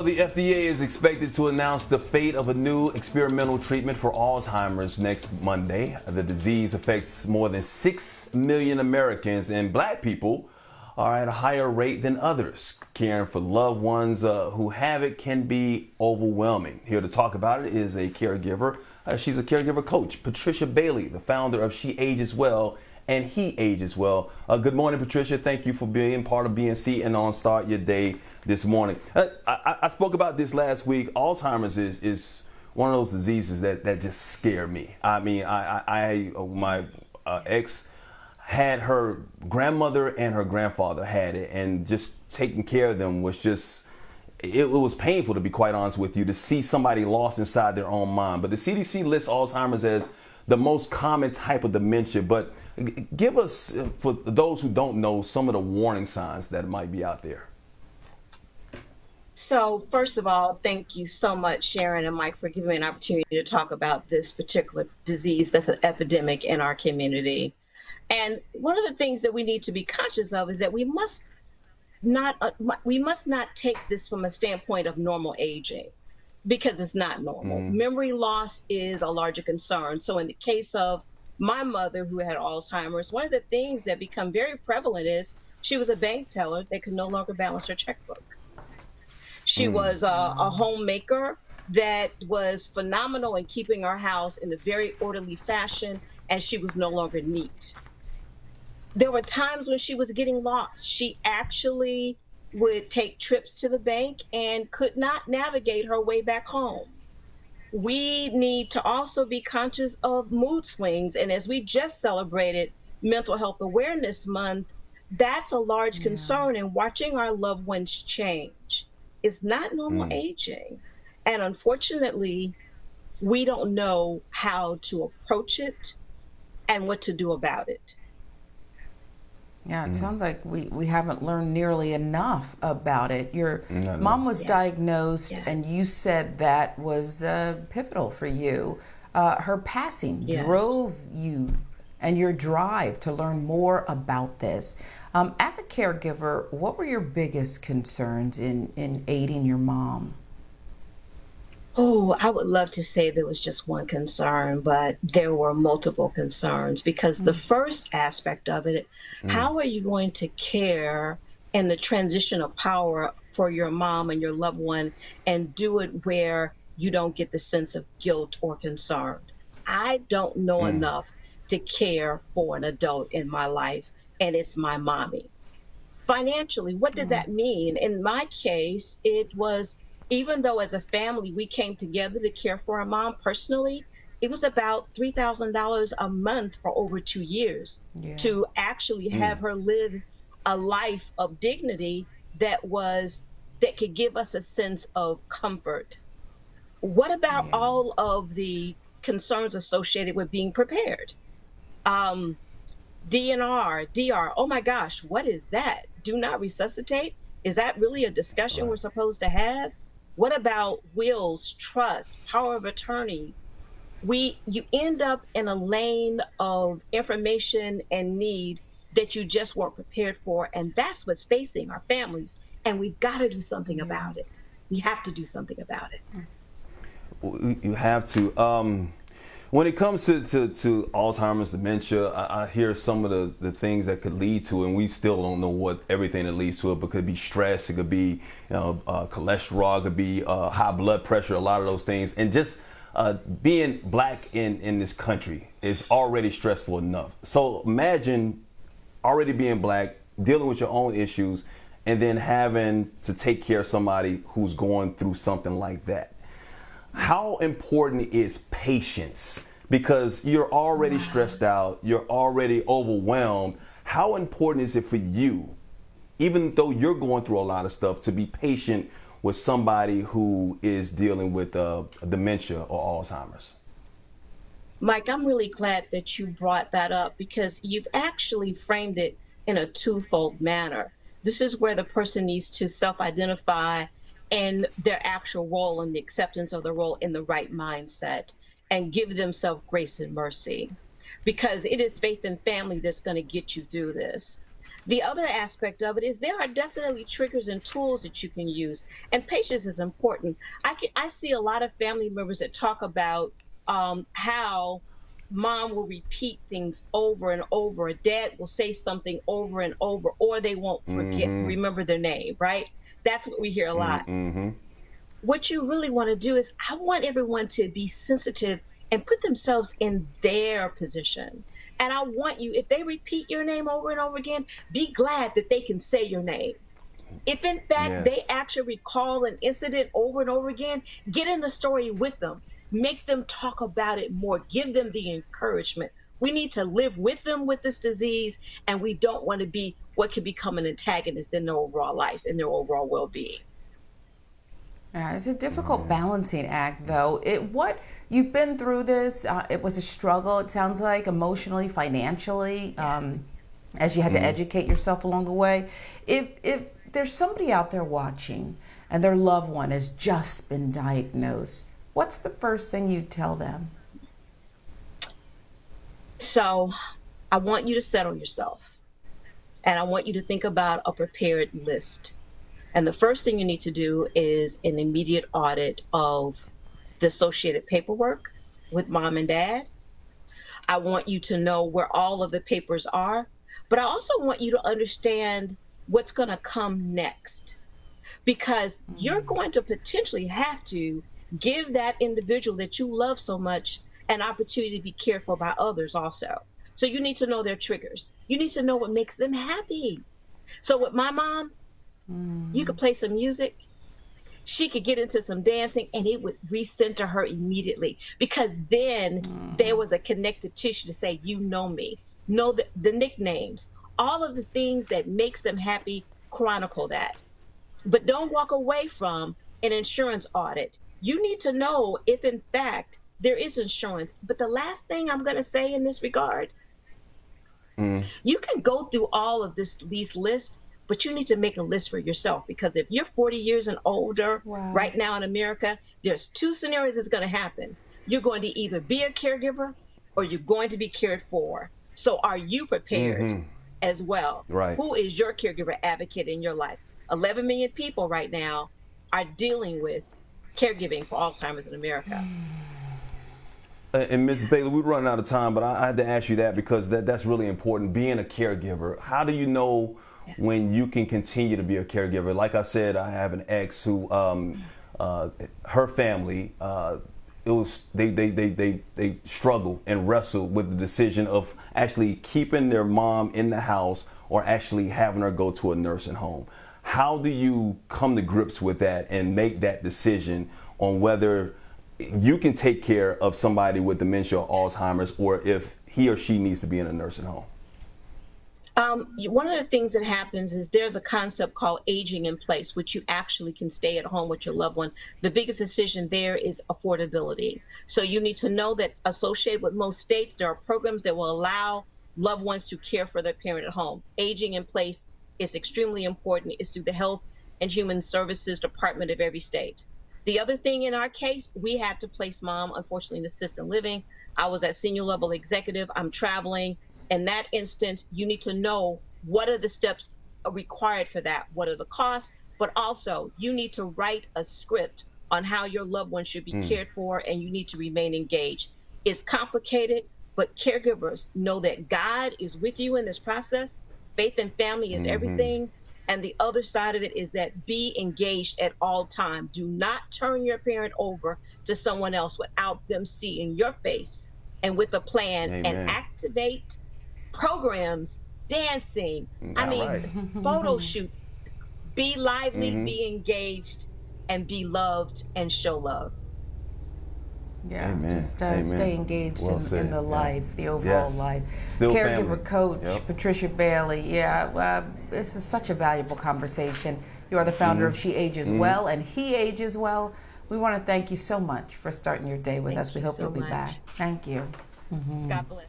The FDA is expected to announce the fate of a new experimental treatment for Alzheimer's next Monday. The disease affects more than 6 million Americans, and black people are at a higher rate than others. Caring for loved ones who have it can be overwhelming. Here to talk about it is a caregiver. She's a caregiver coach, Patricia Bailey, the founder of She Ages Well and He Ages Well. Good morning, Patricia. Thank you for being part of BNC and on Start Your Day this morning. I spoke about this last week. Alzheimer's is one of those diseases that just scare me. I mean, my ex had her grandmother and her grandfather had it, and just taking care of them was just, it was painful, to be quite honest with you, to see somebody lost inside their own mind. But the CDC lists Alzheimer's as the most common type of dementia. But give us, for those who don't know, some of the warning signs that might be out there. So first of all, thank you so much, Sharon and Mike, for giving me an opportunity to talk about this particular disease that's an epidemic in our community. And one of the things that we need to be conscious of is that we must not take this from a standpoint of normal aging, because it's not normal. Memory loss is a larger concern. So in the case of my mother who had Alzheimer's, one of the things that become very prevalent is she was a bank teller that could no longer balance her checkbook. She was a homemaker that was phenomenal in keeping our house in a very orderly fashion, and she was no longer neat. There were times when she was getting lost. She actually would take trips to the bank and could not navigate her way back home. We need to also be conscious of mood swings. And as we just celebrated Mental Health Awareness Month, that's a large concern in watching our loved ones change. It's not normal aging. And unfortunately, we don't know how to approach it and what to do about it. Yeah, it sounds like we haven't learned nearly enough about it. Your mom was diagnosed, and you said that was pivotal for you. Her passing drove you and your drive to learn more about this. As a caregiver, what were your biggest concerns in aiding your mom? Oh, I would love to say there was just one concern, but there were multiple concerns, because the first aspect of it, how are you going to care in the transition of power for your mom and your loved one and do it where you don't get the sense of guilt or concern? I don't know enough to care for an adult in my life, and it's my mommy. Financially, what did that mean? In my case, it was, even though as a family we came together to care for our mom personally, it was about $3,000 a month for over 2 years to actually have her live a life of dignity that could give us a sense of comfort. What about all of the concerns associated with being prepared? Um, DNR, DR, oh my gosh, what is that? Do not resuscitate? Is that really a discussion we're supposed to have? What about wills, trust, power of attorneys? You end up in a lane of information and need that you just weren't prepared for. And that's what's facing our families. And we've got to do something about it. We have to do something about it. You have to. When it comes to Alzheimer's, dementia, I hear some of the things that could lead to it, and we still don't know what everything that leads to it, but it could be stress, it could be cholesterol, it could be high blood pressure, a lot of those things. And just being black in this country is already stressful enough. So imagine already being black, dealing with your own issues, and then having to take care of somebody who's going through something like that. How important is patience? Because you're already stressed out, you're already overwhelmed. How important is it for you, even though you're going through a lot of stuff, to be patient with somebody who is dealing with dementia or Alzheimer's? Mike, I'm really glad that you brought that up, because you've actually framed it in a twofold manner. This is where the person needs to self-identify and their actual role and the acceptance of the role in the right mindset, and give themselves grace and mercy, because it is faith and family that's going to get you through this. The other aspect of it is there are definitely triggers and tools that you can use, and patience is important. I see a lot of family members that talk about how mom will repeat things over and over, or dad will say something over and over, or they won't Mm-hmm. remember their name, right? That's what we hear a lot. Mm-hmm. What you really want to do is, I want everyone to be sensitive and put themselves in their position. And I want you, if they repeat your name over and over again, be glad that they can say your name. If in fact they Yes. actually recall an incident over and over again, get in the story with them. Make them talk about it more. Give them the encouragement. We need to live with them with this disease, and we don't want to be what could become an antagonist in their overall life, in their overall well being. Yeah, it's a difficult balancing act, though. What you've been through this, it was a struggle. It sounds like emotionally, financially, Yes. as you had to educate yourself along the way. If there's somebody out there watching and their loved one has just been diagnosed, what's the first thing you tell them? So I want you to settle yourself, and I want you to think about a prepared list. And the first thing you need to do is an immediate audit of the associated paperwork with mom and dad. I want you to know where all of the papers are, but I also want you to understand what's going to come next, because you're going to potentially have to give that individual that you love so much an opportunity to be cared for by others also. So you need to know their triggers. You need to know what makes them happy. So with my mom, you could play some music, she could get into some dancing, and it would recenter her immediately, because then there was a connective tissue to say, you know me, know the nicknames, all of the things that makes them happy, chronicle that. But don't walk away from an insurance audit. You need to know if in fact there is insurance. But the last thing I'm going to say in this regard, Mm. you can go through all of these lists, but you need to make a list for yourself, because if you're 40 years and older Wow. right now in America, there's two scenarios that's going to happen. You're going to either be a caregiver or you're going to be cared for. So are you prepared Mm-hmm. as well? Right. Who is your caregiver advocate in your life? 11 million people right now are dealing with caregiving for Alzheimer's in America. And Mrs. Bailey, we're running out of time, but I had to ask you that because that's really important. Being a caregiver, how do you know Yes. when you can continue to be a caregiver? Like I said, I have an ex who, her family, it was they struggle and wrestle with the decision of actually keeping their mom in the house or actually having her go to a nursing home. How do you come to grips with that and make that decision on whether you can take care of somebody with dementia or Alzheimer's, or if he or she needs to be in a nursing home? One of the things that happens is there's a concept called aging in place, which you actually can stay at home with your loved one. The biggest decision there is affordability. So you need to know that associated with most states, there are programs that will allow loved ones to care for their parent at home. Aging in place is extremely important. It's through the Health and Human Services Department of every state. The other thing in our case, we had to place mom, unfortunately, in assisted living. I was at senior level executive. I'm traveling. In that instance, you need to know what are the steps required for that, what are the costs, but also you need to write a script on how your loved one should be Mm. cared for, and you need to remain engaged. It's complicated, but caregivers know that God is with you in this process. Faith and family is Mm-hmm. everything. And the other side of it is that be engaged at all times. Do not turn your parent over to someone else without them seeing your face and with a plan, and Amen. activate programs, dancing, I All mean, right. photo shoots. Be lively, Mm-hmm. be engaged, and be loved and show love. Yeah, Amen. just Amen. stay engaged Well in said. the Yeah. life, the overall Yes. life. Still family. Caregiver Coach Yep. Patricia Bailey. Yeah, Yes. this is such a valuable conversation. You are the founder of She Ages Well and He Ages Well. We want to thank you so much for starting your day with us. Thank We you hope so you'll be back. much. Thank you. God bless.